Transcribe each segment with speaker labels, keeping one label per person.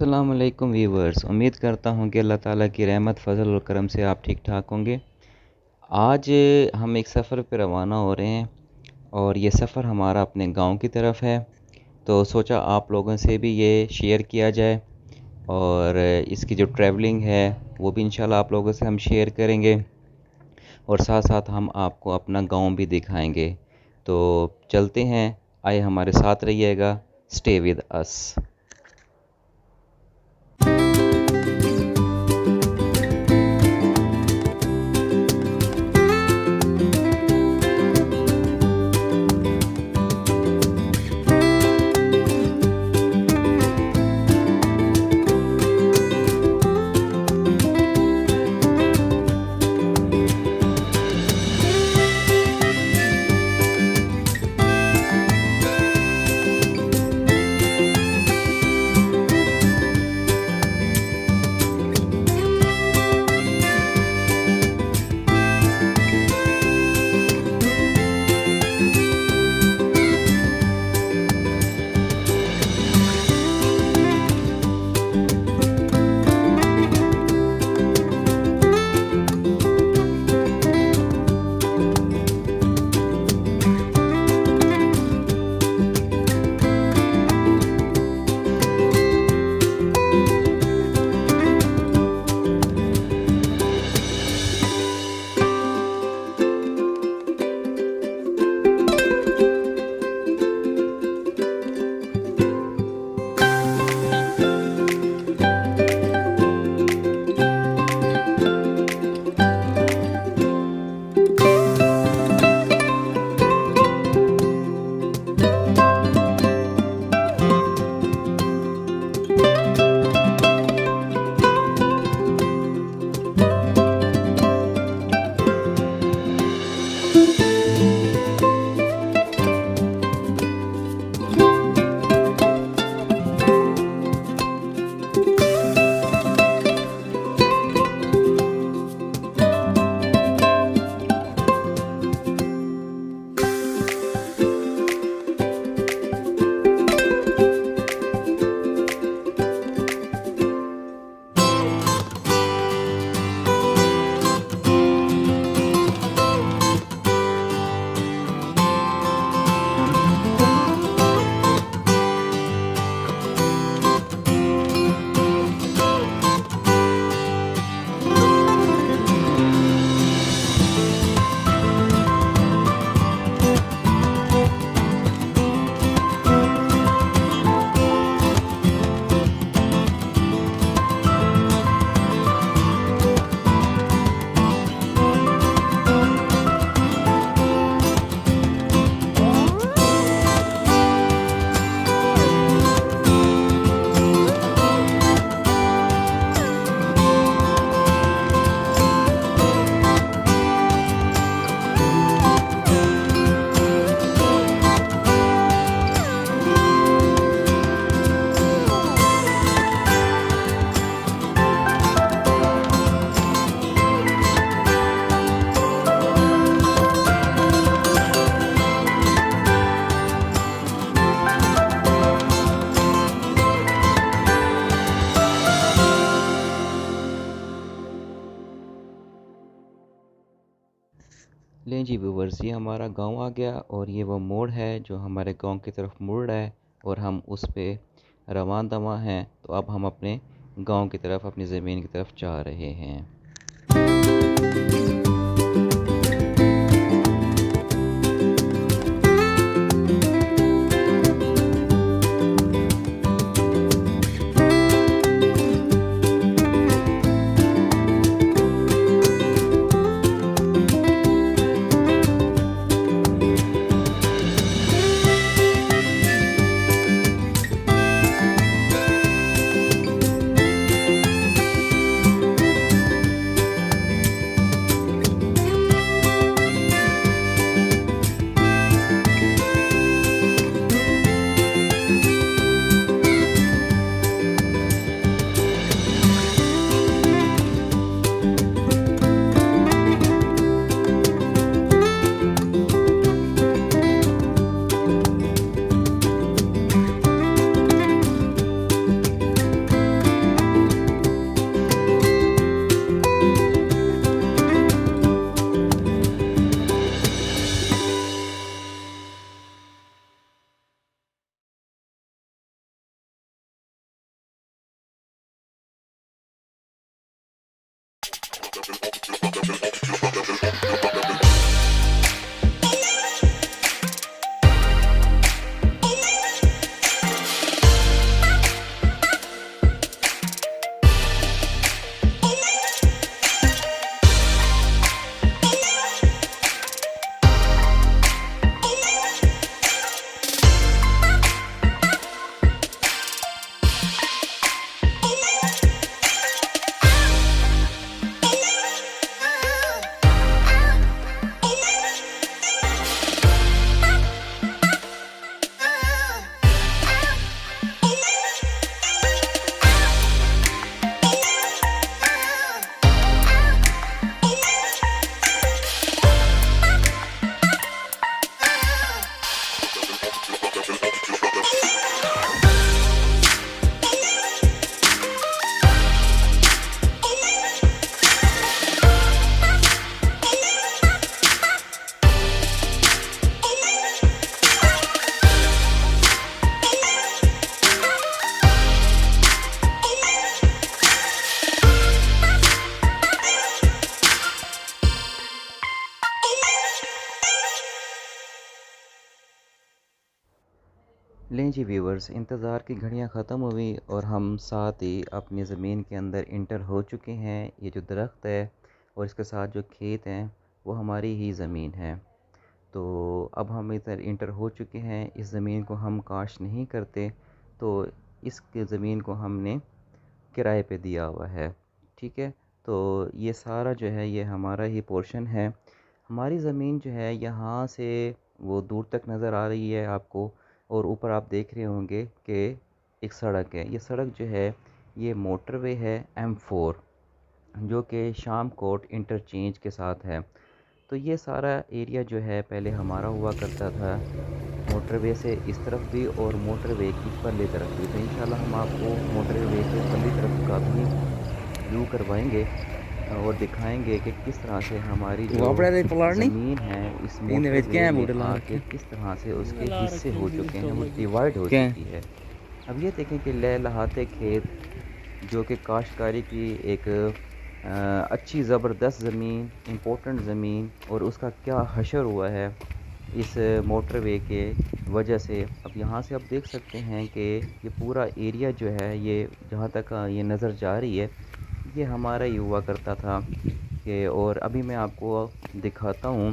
Speaker 1: अस्सलाम वालेकुम व्यूवर्स। उम्मीद करता हूँ कि अल्लाह ताला की रहमत फ़ज़ल और करम से आप ठीक ठाक होंगे। आज हम एक सफ़र पे रवाना हो रहे हैं और ये सफ़र हमारा अपने गांव की तरफ है। तो सोचा आप लोगों से भी ये शेयर किया जाए और इसकी जो ट्रैवलिंग है वो भी इंशाल्लाह आप लोगों से हम शेयर करेंगे और साथ साथ हम आपको अपना गांव भी दिखाएंगे। तो चलते हैं, आए हमारे साथ रहिएगा। Stay with us. लें जी व्यूवर्स, ये हमारा गांव आ गया और ये वो मोड़ है जो हमारे गांव की तरफ मुड़ रहा है और हम उस पे रवां दवां हैं। तो अब हम अपने गांव की तरफ, अपनी ज़मीन की तरफ जा रहे हैं। लें जी व्यूवर्स, इंतज़ार की घड़ियां ख़त्म हुई और हम साथ ही अपनी ज़मीन के अंदर इंटर हो चुके हैं। ये जो दरख्त है और इसके साथ जो खेत हैं वो हमारी ही ज़मीन है। तो अब हम इधर इंटर हो चुके हैं। इस ज़मीन को हम काश नहीं करते तो इस ज़मीन को हमने किराए पे दिया हुआ है। ठीक है, तो ये सारा जो है ये हमारा ही पोर्शन है। हमारी ज़मीन जो है यहाँ से वो दूर तक नज़र आ रही है आपको, और ऊपर आप देख रहे होंगे कि एक सड़क है। ये सड़क जो है ये मोटरवे है M4, जो कि शाम कोट इंटरचेंज के साथ है। तो ये सारा एरिया जो है पहले हमारा हुआ करता था, मोटरवे से इस तरफ भी और मोटरवे की परली तरफ भी। तो इंशाल्लाह हम आपको मोटरवे के परली तरफ का भी व्यू करवाएंगे और दिखाएंगे कि किस तरह से हमारी जो ज़मीन है इस मोटरवे में आके किस तरह से उसके हिस्से हो चुके हैं, वो डिवाइड हो चुकी है। अब ये देखें कि लहलहाते खेत, जो कि काश्तकारी की एक अच्छी ज़बरदस्त ज़मीन, इम्पोर्टेंट ज़मीन, और उसका क्या हशर हुआ है इस मोटरवे के वजह से। अब यहाँ से आप देख सकते हैं कि ये पूरा एरिया जो है ये जहाँ तक ये नज़र जा रही है ये हमारा ही हुआ करता था कि। और अभी मैं आपको दिखाता हूँ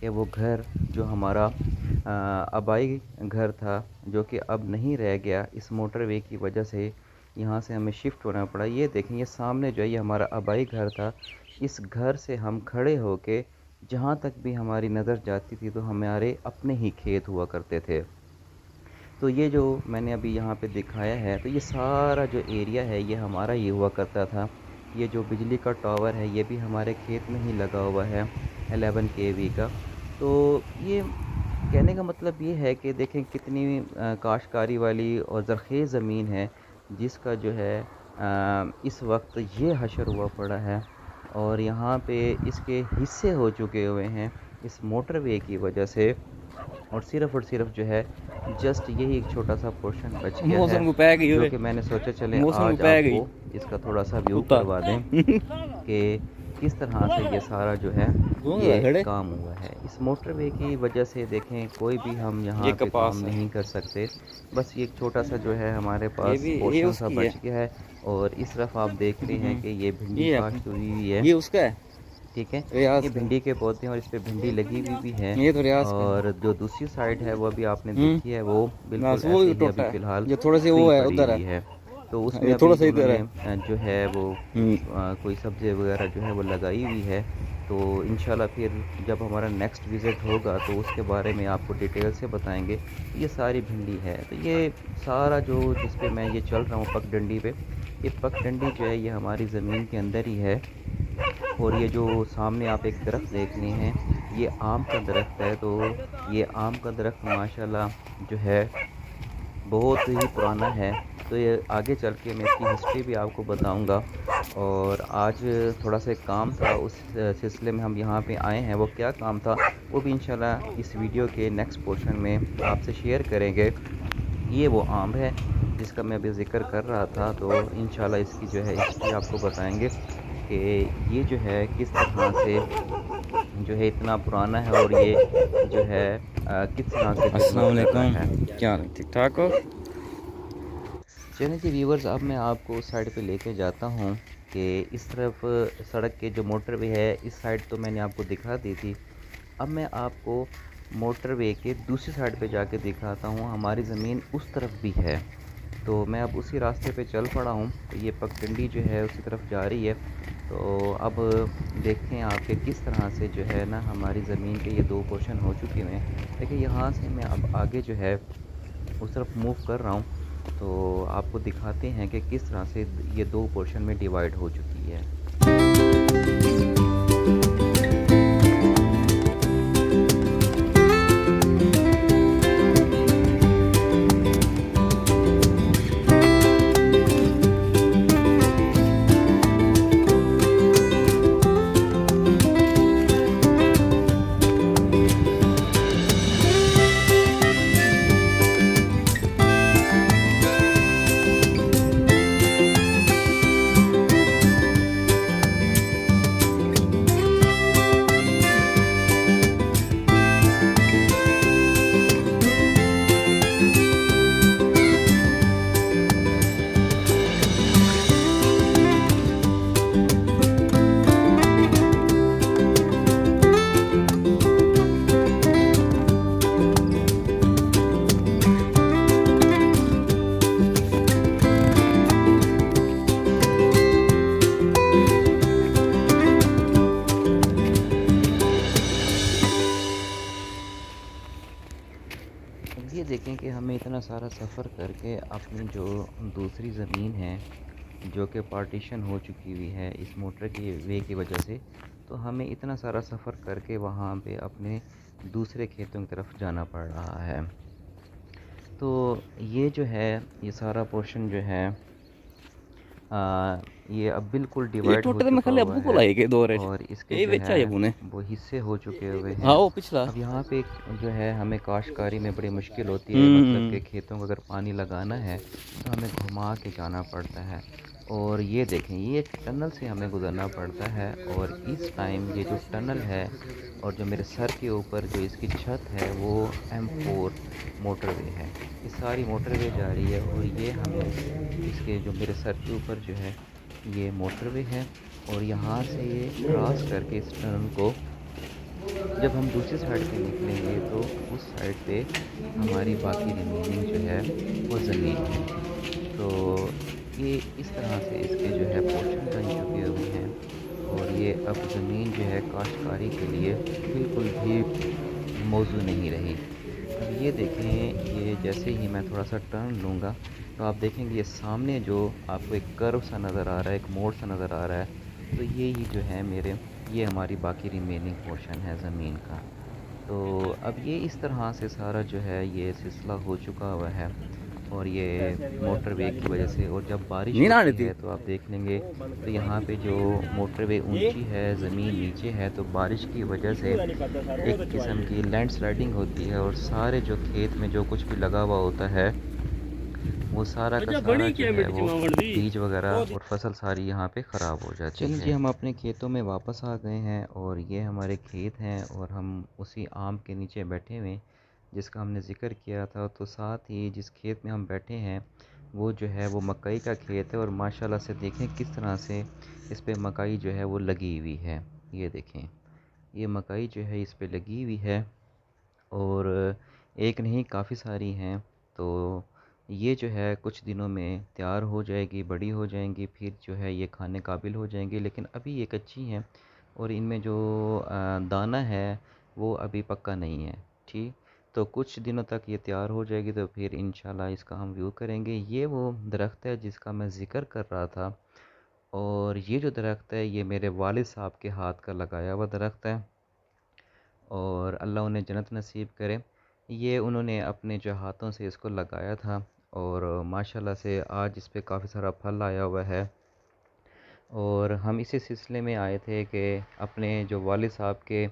Speaker 1: कि वो घर जो हमारा आबाई घर था, जो कि अब नहीं रह गया इस मोटरवे की वजह से। यहाँ से हमें शिफ्ट होना पड़ा। ये देखें, ये सामने जो है ये हमारा आबाई घर था। इस घर से हम खड़े होके जहाँ तक भी हमारी नज़र जाती थी तो हमारे अपने ही खेत हुआ करते थे। तो ये जो मैंने अभी यहाँ पे दिखाया है, तो ये सारा जो एरिया है ये हमारा ही हुआ करता था। ये जो बिजली का टावर है ये भी हमारे खेत में ही लगा हुआ है 11 kV का। तो ये कहने का मतलब ये है कि देखें कितनी काश्तकारी वाली और ज़रख़ेज़ ज़मीन है, जिसका जो है इस वक्त ये हशर हुआ पड़ा है और यहाँ पे इसके हिस्से हो चुके हुए हैं इस मोटरवे की वजह से। और सिर्फ जो है जस्ट यही एक छोटा सा पोर्शन बच गया है, जो कि मैंने सोचा चले आज आपको इसका थोड़ा सा व्यू करवा दें कि किस तरह से ये सारा जो है ये काम हुआ है इस मोटरवे की वजह से। देखें कोई भी हम यहाँ पे काम नहीं कर सकते, बस ये एक छोटा सा जो है हमारे पास पोर्शन सा बच गया है। और इस तरफ आप देख रहे हैं कि ये भिंडी काश्त हुई हुई है,
Speaker 2: ये उसका है।
Speaker 1: ठीक है, ये भिंडी के पौधे हैं और इस पे भिंडी लगी हुई भी है।
Speaker 2: ये तो
Speaker 1: और जो दूसरी साइड है वो अभी आपने देखी है, वो बिल्कुल ऐसे ही अभी फिलहाल
Speaker 2: ये थोड़े से वो है उधर
Speaker 1: है। तो उसमें
Speaker 2: थोड़ा सा इधर
Speaker 1: है जो है वो कोई सब्जी वगैरह जो है वो लगाई हुई है। तो इंशाल्लाह फिर जब हमारा नेक्स्ट विज़िट होगा तो उसके बारे में आपको डिटेल से बताएंगे। ये सारी भिंडी है। तो ये सारा जो जिस पे मैं ये चल रहा हूँ पगडंडी पे, ये पगडंडी जो है ये हमारी ज़मीन के अंदर ही है। और ये जो सामने आप एक दरख्त देख रहे हैं ये आम का दरख्त है। तो ये आम का दरख्त माशाल्लाह जो है बहुत ही पुराना है। तो ये आगे चल के मैं इसकी हिस्ट्री भी आपको बताऊंगा। और आज थोड़ा सा काम था, उस सिलसिले में हम यहाँ पे आए हैं। वो क्या काम था वो भी इंशाल्लाह इस वीडियो के नेक्स्ट पोर्शन में आपसे शेयर करेंगे। ये वो आम है जिसका मैं अभी ज़िक्र कर रहा था, तो इंशाल्लाह इसकी जो है हिस्ट्री आपको बताएंगे। कि ये जो है किस तरह से जो है इतना पुराना है और ये जो है किस तरह से
Speaker 2: अस्सलाम
Speaker 1: खिदमत कर रहा
Speaker 2: वालेकुम।
Speaker 1: है।
Speaker 2: क्या हाल है, ठीक ठाक हो?
Speaker 1: चलिए जी व्यूवर्स, अब मैं आपको उस साइड पे लेके जाता हूँ कि इस तरफ सड़क के जो मोटरवे है इस साइड तो मैंने आपको दिखा दी थी। अब मैं आपको मोटरवे के दूसरी साइड पे जाके दिखाता हूँ, हमारी ज़मीन उस तरफ भी है। तो मैं अब उसी रास्ते पे चल पड़ा हूँ, तो ये पगडंडी जो है उसी तरफ जा रही है। तो अब देखते हैं आपके किस तरह से जो है ना हमारी ज़मीन के ये दो पोर्शन हो चुके हैं। देखिए यहाँ से मैं अब आगे जो है उस तरफ मूव कर रहा हूँ, तो आपको दिखाते हैं कि किस तरह से ये दो पोर्शन में डिवाइड हो चुकी है। अब ये देखें कि हमें इतना सारा सफ़र करके अपनी जो दूसरी ज़मीन है जो कि पार्टीशन हो चुकी हुई है इस मोटर की वे की वजह से, तो हमें इतना सारा सफ़र करके वहाँ पे अपने दूसरे खेतों की तरफ जाना पड़ रहा है। तो ये जो है ये सारा पोर्शन जो है ये अब बिल्कुल
Speaker 2: ये
Speaker 1: डिवाइड हो
Speaker 2: टोटे तो मैं
Speaker 1: चुका
Speaker 2: खाली
Speaker 1: हुआ
Speaker 2: अब्बू को
Speaker 1: है
Speaker 2: लाए के दो रे।
Speaker 1: और इसके
Speaker 2: ये
Speaker 1: जो
Speaker 2: बेचा ये
Speaker 1: है
Speaker 2: बुने।
Speaker 1: वो हिस्से हो चुके हुए
Speaker 2: हाँ
Speaker 1: हैं।
Speaker 2: वो पिछला।
Speaker 1: अब यहाँ पे जो है हमें काश्तकारी में बड़ी मुश्किल होती है, मतलब
Speaker 2: हम्म।
Speaker 1: कि खेतों को अगर पानी लगाना है तो हमें घुमा के जाना पड़ता है। और ये देखें ये एक टनल से हमें गुज़रना पड़ता है, और इस टाइम ये जो टनल है और जो मेरे सर के ऊपर जो इसकी छत है वो M4 मोटरवे है। ये सारी मोटरवे जा रही है और ये हमें इसके जो मेरे सर के ऊपर जो है ये मोटरवे है, और यहाँ से ये क्रॉस करके इस टनल को जब हम दूसरी साइड पे निकलेंगे तो उस साइड पे हमारी बाकी रिमेनिंग जो है वो ज़मीन है। तो ये इस तरह से इसके जो है पोर्शन बन चुके हुए हैं, और ये अब ज़मीन जो है काश्तकारी के लिए बिल्कुल भी मौजू नहीं रही। अब ये देखें, ये जैसे ही मैं थोड़ा सा टर्न लूँगा तो आप देखेंगे ये सामने जो आपको एक कर्व सा नज़र आ रहा है, एक मोड़ सा नज़र आ रहा है, तो ये ही जो है मेरे ये हमारी बाकी रिमेनिंग पोर्शन है ज़मीन का। तो अब ये इस तरह से सारा जो है ये सिलसिला हो चुका हुआ है, और ये मोटरवे की वजह से। और जब बारिश
Speaker 2: नींद आ रही
Speaker 1: होती
Speaker 2: थी।
Speaker 1: है तो आप देख लेंगे तो यहाँ पे जो मोटरवे ऊंची है, ज़मीन नीचे है, तो बारिश की वजह से एक किस्म की लैंडस्लाइडिंग होती है, और सारे जो खेत में जो कुछ भी लगा हुआ होता है वो सारा का सारा जो है वो बीज वगैरह और फसल सारी यहाँ पे ख़राब हो जाती है। चलिए जी, हम अपने खेतों में वापस आ गए हैं, और ये हमारे खेत हैं और हम उसी आम के नीचे बैठे हुए हैं जिसका हमने ज़िक्र किया था। तो साथ ही जिस खेत में हम बैठे हैं वो जो है वो मकई का खेत है, और माशाल्लाह से देखें किस तरह से इस पे मकई जो है वो लगी हुई है। ये देखें ये मकई जो है इस पे लगी हुई है, और एक नहीं काफ़ी सारी हैं। तो ये जो है कुछ दिनों में तैयार हो जाएगी, बड़ी हो जाएंगी, फिर जो है ये खाने काबिल हो जाएंगी, लेकिन अभी ये कच्ची हैं और इनमें जो दाना है वो अभी पक्का नहीं है। ठीक, तो कुछ दिनों तक ये तैयार हो जाएगी तो फिर इंशाल्लाह इसका हम व्यू करेंगे। ये वो दरख्त है जिसका मैं ज़िक्र कर रहा था, और ये जो दरख्त है ये मेरे वालिद साहब के हाथ का लगाया हुआ दरख्त है, और अल्लाह उन्हें जन्नत नसीब करे। ये उन्होंने अपने जो हाथों से इसको लगाया था, और माशाल्लाह से आज इस पे काफ़ी सारा फल आया हुआ है। और हम इसी सिलसिले में आए थे कि अपने जो वालिद साहब के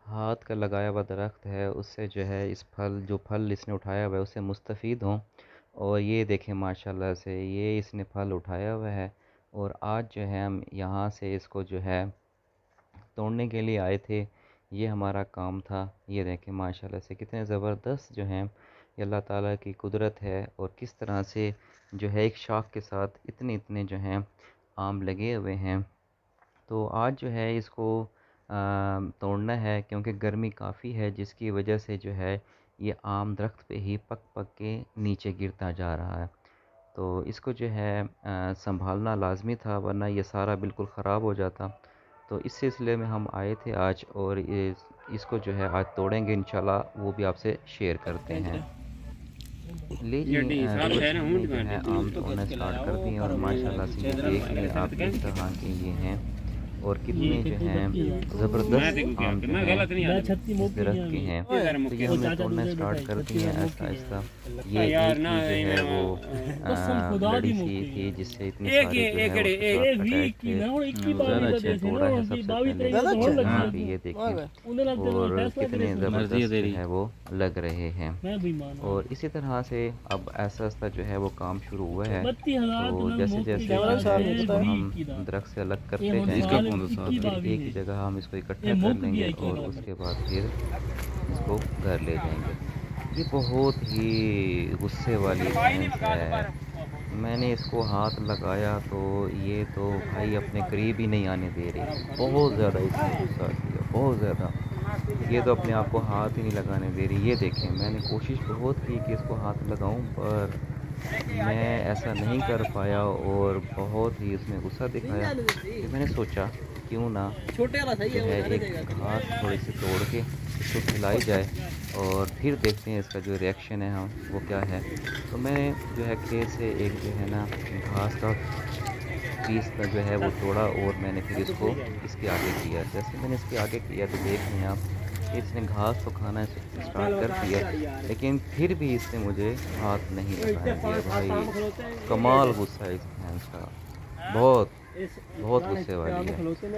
Speaker 1: हाथ का लगाया हुआ दरख्त है उससे जो है इस फल जो फल इसने उठाया हुआ है उससे मुस्तफ़ीद हों। और ये देखें माशाल्लाह से ये इसने फल उठाया हुआ है, और आज जो है हम यहाँ से इसको जो है तोड़ने के लिए आए थे। ये हमारा काम था। ये देखें माशाल्लाह से कितने ज़बरदस्त जो हैं, ये अल्लाह ताला की कुदरत है। और किस तरह से जो है एक शाख के साथ इतने इतने जो हैं आम लगे हुए हैं। तो आज जो है इसको तोड़ना है क्योंकि गर्मी काफ़ी है, जिसकी वजह से जो है ये आम दरख्त पे ही पक पक के नीचे गिरता जा रहा है। तो इसको जो है संभालना लाज़मी था, वरना ये सारा बिल्कुल ख़राब हो जाता। तो इस सिलसिले में हम आए थे आज, और इसको जो है आज तोड़ेंगे इंशाल्लाह, वो भी आपसे शेयर करते हैं। लीजिए व्यूअर्स, हमने जो है आम तोड़ना स्टार्ट कर दिए और माशाल्लाह से ये देख लें आप किस तरह के ये हैं और कितने जो हैं ज़बरदस्त आम जो हैं इस दरख्त के हैं। तो ये हमने तोड़ना स्टार्ट कर दिए हैं आहिस्ता आहिस्ता। ये एक ही जो है वो लड़ी सी थी जिससे इतनी सारी जो है वो अटैच थे। तोड़ा है सबसे पहले यहाँ पे ये देखें, और कितने ज़बरदस्त जो है वो लग रहे हैं। और इसी तरह से अब ऐसा ऐसा जो है वो काम शुरू हुआ है। तो जैसे जैसे इसको हम दरख्त से अलग करते हैं, फिर एक ही जगह हम इसको इकट्ठा कर लेंगे और उसके बाद फिर इसको घर ले जाएंगे। ये बहुत ही गुस्से वाली भैंस है। मैंने इसको हाथ लगाया तो ये तो भाई अपने करीब ही नहीं आने दे रही। बहुत ज़्यादा इसने गुस्सा किया, बहुत ज़्यादा। ये तो अपने आप को हाथ ही नहीं लगाने दे रही। ये देखें, मैंने कोशिश बहुत की कि इसको हाथ लगाऊं, पर मैं ऐसा नहीं कर पाया और बहुत ही इसमें गुस्सा दिखाया। फिर मैंने सोचा क्यों ना जो है एक घास थोड़ी सी तोड़ के इसको खिलाई जाए और फिर देखते हैं इसका जो रिएक्शन है हम वो क्या है। तो मैंने जो है खेत से एक जो है ना घास का पीस का जो है वो तोड़ा और मैंने फिर इसको इसके आगे किया। जैसे मैंने इसके आगे किया तो देख लें आप, इसने घास तो खाना स्टार्ट कर दिया, लेकिन फिर भी इसने मुझे हाथ नहीं लगाने दिया। भाई कमाल गुस्सा है इस भैंस का, बहुत बहुत गुस्से वाली है।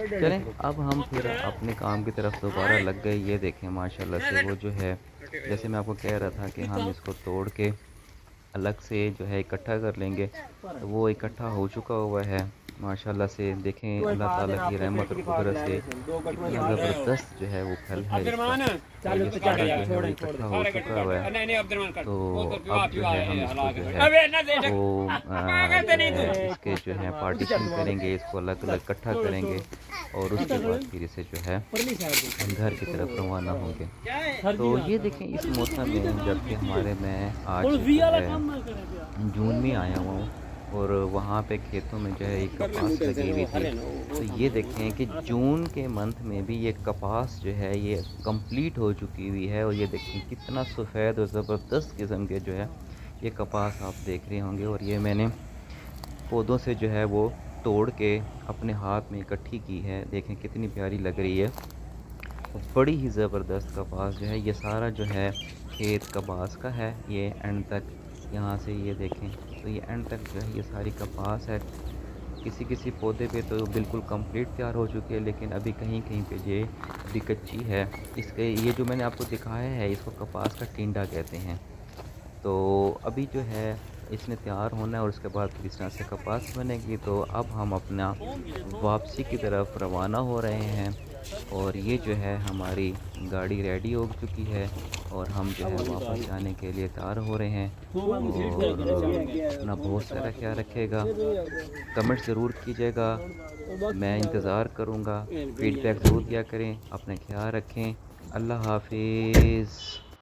Speaker 1: चलें अब हम फिर अपने काम की तरफ दोबारा लग गए। ये देखें माशाल्लाह से वो जो है, जैसे मैं आपको कह रहा था कि हम इसको तोड़ के अलग से जो है इकट्ठा कर लेंगे, तो वो इकट्ठा हो चुका हुआ है माशाल्लाह से। देखें अल्लाह ताला की रहमत और कुदरत से कितना ज़बरदस्त जो है वो फल है इसका। और ये सारा जो है वो इकट्ठा हो चुका हुआ है। तो अब जो है हम इसको जो है वो इसके जो है पार्टीशन करेंगे, इसको अलग अलग इकट्ठा करेंगे और उसके बाद फिर इसे जो है हम घर की तरफ रवाना होंगे। तो ये देखें इस मौसम में, जबकि हमारे मैं आज जो है जून में आया हुआ हूँ और वहाँ पे खेतों में जो है एक कपास लगी हुई थी। तो ये देखें कि जून के मंथ में भी ये कपास जो है ये कंप्लीट हो चुकी हुई है। और ये देखें कितना सफ़ेद और ज़बरदस्त किस्म के जो है ये कपास आप देख रहे होंगे। और ये मैंने पौधों से जो है वो तोड़ के अपने हाथ में इकट्ठी की है। देखें कितनी प्यारी लग रही है, बड़ी ही ज़बरदस्त कपास जो है। ये सारा जो है खेत कपास का है, ये एंड तक यहाँ से ये देखें तो ये एंड तक जो है ये सारी कपास है। किसी किसी पौधे पे तो बिल्कुल कंप्लीट तैयार हो चुकी है, लेकिन अभी कहीं कहीं पे ये अभी कच्ची है। इसके ये जो मैंने आपको दिखाया है इसको कपास का टिंडा कहते हैं। तो अभी जो है इसने तैयार होना है और उसके बाद फिर इस तरह से कपास बनेगी। तो अब हम अपना वापसी की तरफ रवाना हो रहे हैं और ये जो है हमारी गाड़ी रेडी हो चुकी है और हम जो है वापस जाने के लिए तैयार हो रहे हैं। और अपना बहुत सारा ख्याल रखिएगा, कमेंट ज़रूर कीजिएगा, मैं इंतज़ार करूँगा। फीडबैक ज़रूर दिया करें, अपना ख्याल रखें। अल्लाह हाफिज़।